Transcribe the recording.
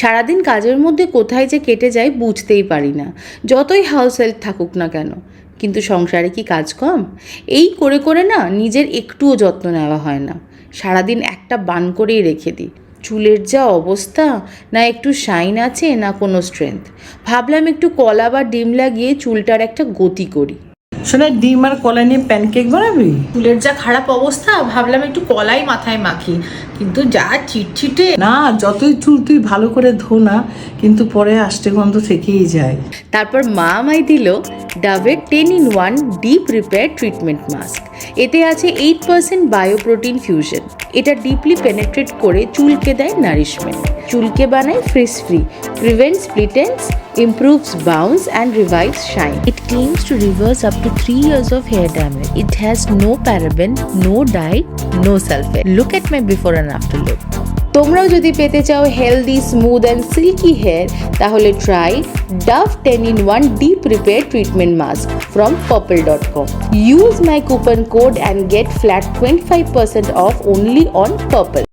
সারাদিন কাজের মধ্যে কোথায় যে কেটে যায় বুঝতেই পারি না, যতই হাউস হেল্প থাকুক না কেন। কিন্তু সংসারে কি কাজ কম? এই করে করে না নিজের একটুও যত্ন নেওয়া হয় না। সারাদিন একটা বান করেই রেখে দিই। চুলের যা অবস্থা, না একটু শাইন আছে না কোনো স্ট্রেংথ। ভাবলাম একটু কলা বা ডিম লাগিয়ে চুলটার একটা গতি করি। শোনা, ডিম আর কলা নিয়ে প্যানকেক বানাবি? চুলের যা খারাপ অবস্থা, ভাবলাম একটু কলাই মাথায় মাখি, কিন্তু যা চিটচিটে। না, যতই চুল তুই ভালো করে ধো না, কিন্তু পরে আষ্টে গন্ধ থেকেই যায়। তারপর মা আমায় দিল ডাভের 10-in-1 deep repair treatment mask. এতে আছে 8% বায়োপ্রোটিন ফিউশন। এটা ডিপলি পেনেট্রেট করে চুলকে দেয় নারিশমেন্ট, চুলকে বানায় fridge free, prevents split ends, improves bounce and revives shine. It claims to reverse up to 3 years of hair damage. It has no paraben, no dye, no sulfate. Look at my before and after look. তোমরাও যদি পেতে চাও healthy, smooth and silky hair, তাহলে try Dove 10-in-1 deep repair treatment mask from purple.com. Use my coupon code and get flat 25% off only on Purple.